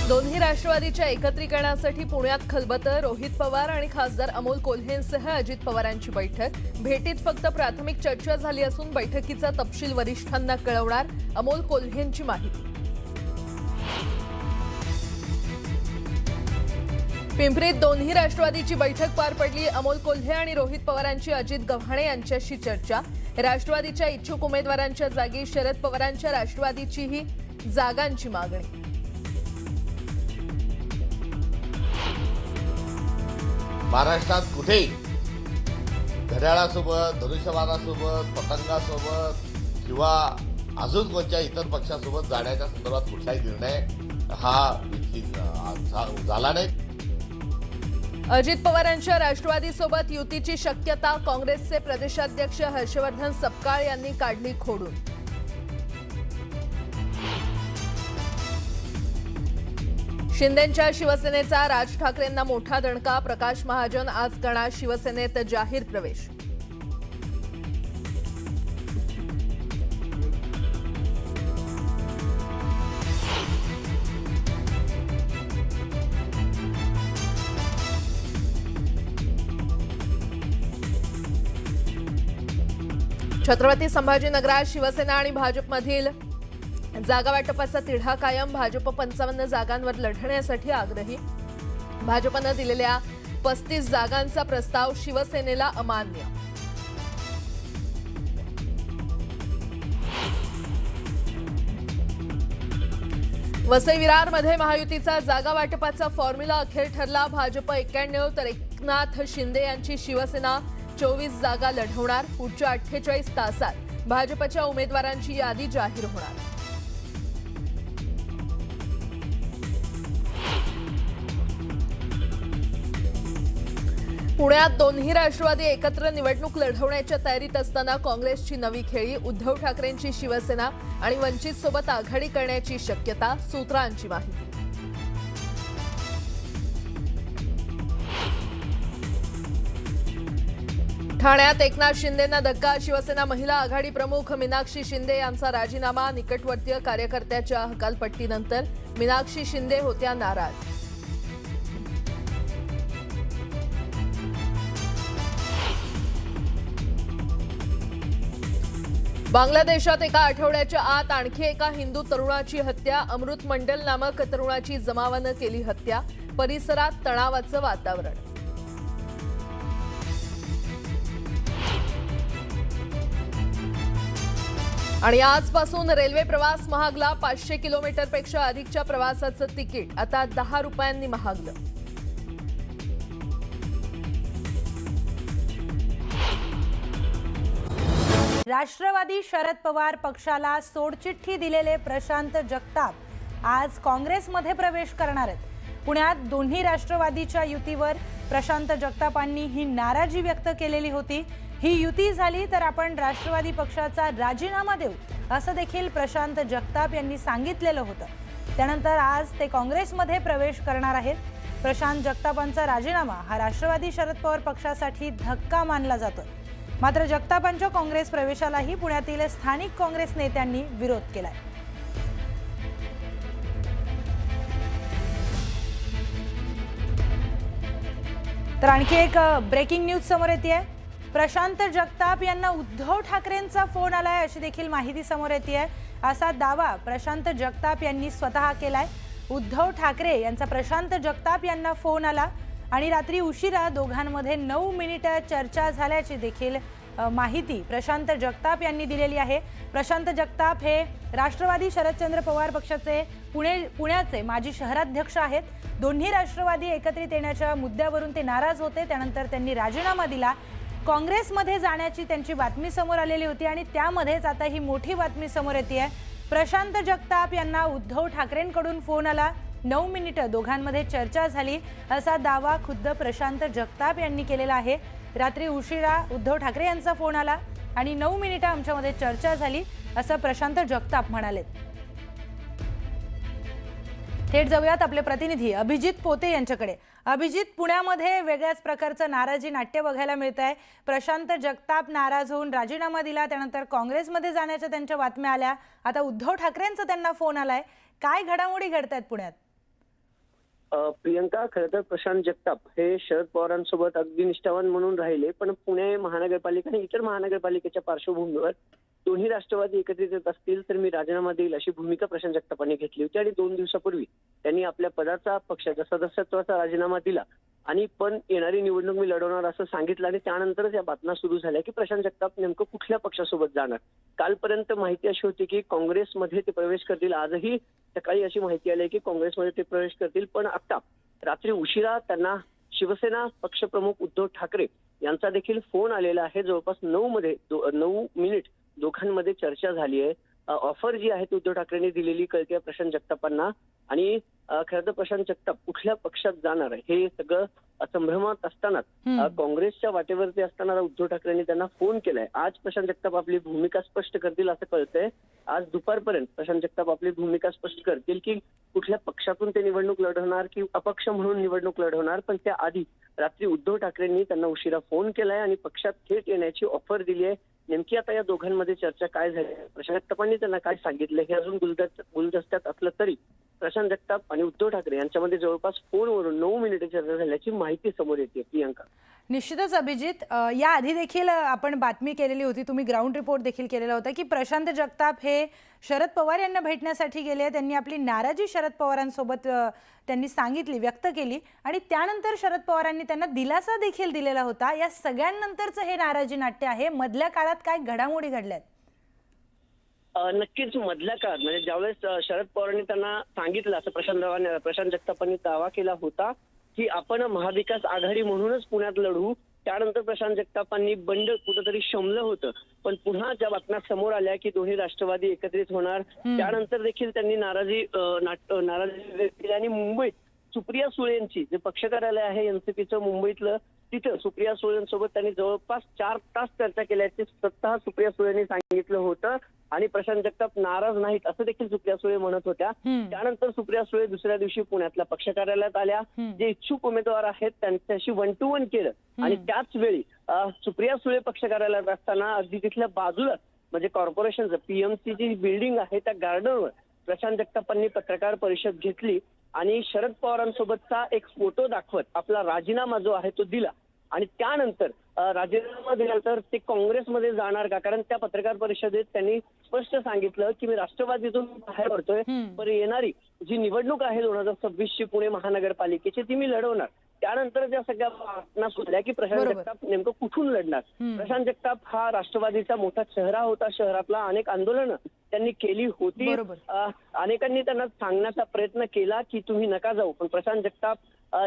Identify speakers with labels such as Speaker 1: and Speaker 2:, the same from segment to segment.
Speaker 1: दोन्ही राष्ट्रवादीच्या एकत्रीकरणासाठी पुण्यात खलबतं. रोहित पवार आणि खासदार अमोल कोल्हेंसह अजित पवारांची बैठक. भेटीत फक्त प्राथमिक चर्चा झाली असून बैठकीचा तपशील वरिष्ठांना कळवणार, अमोल कोल्हेंची माहिती. पिंपरीत दोन्ही राष्ट्रवादीची बैठक पार पडली. अमोल कोल्हे आणि रोहित पवारांची अजित गव्हाणे यांच्याशी चर्चा. राष्ट्रवादीच्या इच्छुक उमेदवारांच्या जागी शरद पवारांच्या राष्ट्रवादीचीही जागांची मागणी.
Speaker 2: महाराष्ट्रात कुठेही घड्याळासोबत, धनुष्यबाणासोबत, पतंगासोबत किंवा अजून कोणत्या इतर पक्षासोबत जाण्याच्या संदर्भात कुठलाही निर्णय हा झाला नाही.
Speaker 1: अजित पवारांच्या राष्ट्रवादीसोबत युतीची शक्यता काँग्रेसचे प्रदेशाध्यक्ष हर्षवर्धन सपकाळ यांनी काढली खोडून. शिंदेंच्या शिवसेनेचा राज ठाकरेंना मोठा दणका. प्रकाश महाजन आज करणार शिवसेनेत जाहीर प्रवेश. छत्रपती संभाजीनगरात शिवसेना आणि भाजपमधील जागा वाटपाचा तिढा कायम. भाजप 55 जागांवर लढण्यासाठी आग्रही. भाजपनं दिलेल्या 35 जागांचा प्रस्ताव शिवसेनेला अमान्य. वसई विरारमध्ये महायुतीचा जागा वाटपाचा फॉर्म्युला अखेर ठरला. भाजप 91 तर एकनाथ शिंदे यांची शिवसेना 24 जागा लढवणार. पुढच्या 48 तासात भाजपच्या उमेदवारांची यादी जाहीर होणार. पुण्यात दोन्ही राष्ट्रवादी एकत्र निवडणूक लढवण्याच्या तयारीत असताना काँग्रेसची नवी खेळी. उद्धव ठाकरेंची शिवसेना आणि वंचित सोबत आघाडी करण्याची शक्यता, सूत्रांची माहिती. ठाण्यात एकनाथ शिंदेंना धक्का. शिवसेना महिला आघाडी प्रमुख मीनाक्षी शिंदे यांचा राजीनामा. निकटवर्तीय कार्यकर्त्याच्या हकालपट्टीनंतर मीनाक्षी शिंदे होत्या नाराज. बांगलादेशात एका आठवड्याच्या आत आणखी एका हिंदू तरुणाची हत्या. अमृत मंडल नामक तरुणाची जमावानं केली हत्या. परिसरात तणावाचं वातावरण. आणि आजपासून रेल्वे प्रवास महागला. 500 किलोमीटरपेक्षा अधिकच्या प्रवासाचं तिकीट आता 10 रुपयांनी महागलं.
Speaker 3: राष्ट्रवादी शरद पवार पक्षाला सोडचिठ्ठी दिलेले प्रशांत जगताप आज काँग्रेसमध्ये प्रवेश करणार आहेत. पुण्यात दोन्ही राष्ट्रवादीच्या युतीवर प्रशांत जगतापांनी ही नाराजी व्यक्त केलेली होती. ही युती झाली तर आपण राष्ट्रवादी पक्षाचा राजीनामा देऊ असं देखील प्रशांत जगताप यांनी सांगितलेलं होतं. त्यानंतर आज ते काँग्रेसमध्ये प्रवेश करणार आहेत. प्रशांत जगतापांचा राजीनामा हा राष्ट्रवादी शरद पवार पक्षासाठी धक्का मानला जातो. मात्र जगतापांच्या काँग्रेस प्रवेशालाही पुण्यातील स्थानिक काँग्रेस नेत्यांनी विरोध केलाय. तर आणखी एक ब्रेकिंग न्यूज समोर येते. प्रशांत जगताप यांना उद्धव ठाकरेंचा फोन आलाय अशी देखील माहिती समोर येते. असा दावा प्रशांत जगताप यांनी स्वतः केलाय. उद्धव ठाकरे यांचा प्रशांत जगताप यांना फोन आला आणि रात्री उशिरा दोघांमध्ये 9 मिनिटं चर्चा झाल्याची देखील माहिती प्रशांत जगताप यांनी दिलेली आहे. प्रशांत जगताप हे राष्ट्रवादी शरदचंद्र पवार पक्षाचे पुण्याचे माजी शहराध्यक्ष आहेत. दोन्ही राष्ट्रवादी एकत्रित येण्याच्या मुद्द्यावरून ते नाराज होते. त्यानंतर त्यांनी राजीनामा दिला. काँग्रेसमध्ये जाण्याची त्यांची बातमी समोर आलेली होती आणि त्यामध्येच आता ही मोठी बातमी समोर येते. प्रशांत जगताप यांना उद्धव ठाकरेंकडून फोन आला. 9 मिनिटं दोघांमध्ये चर्चा झाली असा दावा खुद्द प्रशांत जगताप यांनी केलेला आहे. रात्री उशिरा उद्धव ठाकरे यांचा फोन आला आणि 9 मिनिटं आमच्यामध्ये चर्चा झाली असं प्रशांत जगताप म्हणाले. थेट जाऊयात आपले प्रतिनिधी अभिजित पोते यांच्याकडे. अभिजित, पुण्यामध्ये वेगळ्याच प्रकारचं नाराजी नाट्य बघायला मिळत आहे. प्रशांत जगताप नाराज होऊन राजीनामा दिला, त्यानंतर काँग्रेसमध्ये जाण्याच्या त्यांच्या बातम्या आल्या. आता उद्धव ठाकरेंचा त्यांना फोन आलाय. काय घडामोडी घडतायत पुण्यात?
Speaker 4: प्रियंका, खरं तर प्रशांत जगताप हे शरद पवारांसोबत अगदी निष्ठावान म्हणून राहिले, पण पुणे महानगरपालिका आणि इतर महानगरपालिकेच्या पार्श्वभूमीवर दोन्ही राष्ट्रवादी एकत्रित येत असतील तर मी राजीनामा देईल अशी भूमिका प्रशांत जगतापांनी घेतली होती. आणि 2 दिवसापूर्वी त्यांनी आपल्या पदाचा, पक्षाच्या सदस्यत्वाचा राजीनामा दिला आणि पण येणारी निवडणूक मी लढवणार असं सांगितलं. आणि त्यानंतरच या बातम्या सुरू झाल्या की प्रशांत जगताप नेमकं कुठल्या पक्षासोबत जाणार. कालपर्यंत माहिती अशी होती की काँग्रेसमध्ये ते प्रवेश करतील. आजही सकाळी अशी माहिती आली की काँग्रेसमध्ये ते प्रवेश करतील. पण आता रात्री उशिरा त्यांना शिवसेना पक्षप्रमुख उद्धव ठाकरे यांचा देखील फोन आलेला आहे. जवळपास 9 मिनिट दोघांमध्ये चर्चा झाली आहे. ऑफर जी आहे ती उद्धव ठाकरेंनी दिलेली कळते प्रशांत जगतापांना. आणि खरं तर प्रशांत जगताप कुठल्या पक्षात जाणार आहे हे सगळं संभ्रमात असतानाच काँग्रेसच्या वाटेवरती असताना उद्धव ठाकरेंनी त्यांना फोन केलाय. आज प्रशांत जगताप आपली भूमिका स्पष्ट करतील असं कळतंय. आज दुपारपर्यंत प्रशांत जगताप आपली भूमिका स्पष्ट करतील की कुठल्या पक्षातून ते निवडणूक लढवणार की अपक्ष म्हणून निवडणूक लढवणार. पण त्याआधी रात्री उद्धव ठाकरेंनी त्यांना उशिरा फोन केलाय आणि पक्षात थेट येण्याची ऑफर दिली आहे. नेमकी आता या दोघांमध्ये चर्चा काय झाली, प्रशांत जगतापांनी त्यांना काय सांगितलं हे अजून गुलदस्त्यात असलं तरी प्रशांत जगताप आणि उद्धव ठाकरे यांच्यामध्ये जवळपास फोनवरून 9 मिनिटे चर्चा झाल्याची माहिती समोर येते. प्रियंका,
Speaker 3: निश्चितच अभिजित, या आधी देखील आपण बातमी केलेली होती, तुम्ही ग्राउंड रिपोर्ट देखील केलेला होता की प्रशांत जगताप हे शरद पवार यांना भेटण्यासाठी गेले. त्यांनी आपली नाराजी शरद पवारांसोबत त्यांनी सांगितली, व्यक्त केली आणि त्यानंतर शरद पवारांनी त्यांना दिलासा देखील दिलेला होता. या सगळ्यांनंतरचं हे नाराजी नाट्य आहे. मधल्या काळात काय घडामोडी घडल्यात?
Speaker 4: नक्कीच मधल्या काळात म्हणजे ज्यावेळेस शरद पवारांनी त्यांना सांगितलं, असं प्रशांत जगतापांनी दावा केला होता की आपण महाविकास आघाडी म्हणूनच पुण्यात लढू. त्यानंतर प्रशांत जगतापांनी बंड कुठंतरी शमलं होतं. पण पुन्हा ज्या बातम्या समोर आल्या की दोन्ही राष्ट्रवादी एकत्रित होणार, त्यानंतर देखील त्यांनी नाराजी व्यक्त केली. आणि मुंबईत सुप्रिया सुळेंची जे पक्ष कार्यालय आहे एनसीपीचं मुंबईतलं, तिथं सुप्रिया सुळेंसोबत त्यांनी जवळपास 4 तास चर्चा केल्याचे स्वतः सुप्रिया सुळेंनी सांगितलं होतं. आणि प्रशांत जगताप नाराज नाहीत असं देखील सुप्रिया सुळे म्हणत होत्या. त्यानंतर सुप्रिया सुळे दुसऱ्या दिवशी पुण्यातल्या पक्ष कार्यालयात आल्या. जे इच्छुक उमेदवार आहेत त्यांच्याशी 1 to 1 केलं. आणि त्याच वेळी सुप्रिया सुळे पक्ष कार्यालयात असताना अगदी तिथल्या बाजूलाच म्हणजे कॉर्पोरेशनचं पीएमसी जी बिल्डिंग आहे त्या गार्डनवर प्रशांत जगतापांनी पत्रकार परिषद घेतली आणि शरद पवारांसोबतचा एक फोटो दाखवत आपला राजीनामा जो आहे तो दिला. आणि त्यानंतर राजीनामा दिल्यानंतर ते काँग्रेसमध्ये जाणार का, कारण त्या पत्रकार परिषदेत त्यांनी स्पष्ट सांगितलं की मी राष्ट्रवादीतून बाहेर पडतोय, पण येणारी जी निवडणूक आहे 2026ची पुणे महानगरपालिकेची ती मी लढवणार. त्यानंतर ज्या सगळ्या बातम्या सुटल्या की प्रशांत जगताप नेमकं कुठून लढणार. प्रशांत जगताप हा राष्ट्रवादीचा मोठा चेहरा होता. शहरातला अनेक आंदोलनं त्यांनी केली होती. अनेकांनी त्यांना सांगण्याचा प्रयत्न केला की तुम्ही नका जाऊ, पण प्रशांत जगताप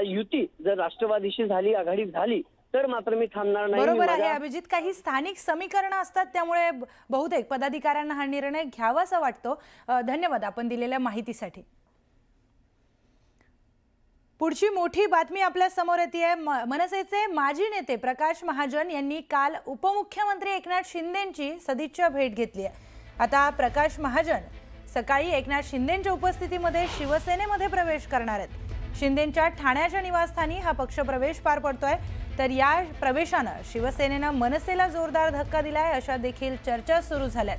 Speaker 4: युती जर राष्ट्रवादीशी झाली, आघाडी झाली तर मात्र मी थांबणार नाही.
Speaker 3: बरोबर आहे अभिजित. काही स्थानिक समीकरणं असतात त्यामुळे बहुतेक पदाधिकाऱ्यांना हा निर्णय घ्यावासा वाटतो. धन्यवाद आपण दिलेल्या माहितीसाठी. पुढची मोठी बातमी आपल्या समोर येते. मनसेचे माजी नेते प्रकाश महाजन यांनी काल उपमुख्यमंत्री एकनाथ शिंदेंची सदिच्छा भेट घेतली आहे. आता प्रकाश महाजन सकाळी एकनाथ शिंदेंच्या उपस्थितीमध्ये शिवसेनेमध्ये प्रवेश करणार आहेत. शिंदेंच्या ठाण्याच्या निवासस्थानी हा पक्षप्रवेश पार पडतोय. तर या प्रवेशानं शिवसेनेनं मनसेला जोरदार धक्का दिलाय अशा देखील चर्चा सुरू झाल्यात.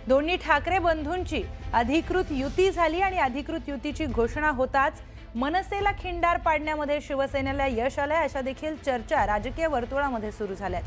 Speaker 3: दोन्ही ठाकरे बंधूंची अधिकृत युती झाली आणि अधिकृत युतीची घोषणा होताच मनसेला खिंडार पाडण्यामध्ये शिवसेनेला यश आलंय अशा देखील चर्चा राजकीय वर्तुळामध्ये सुरू झाल्यात.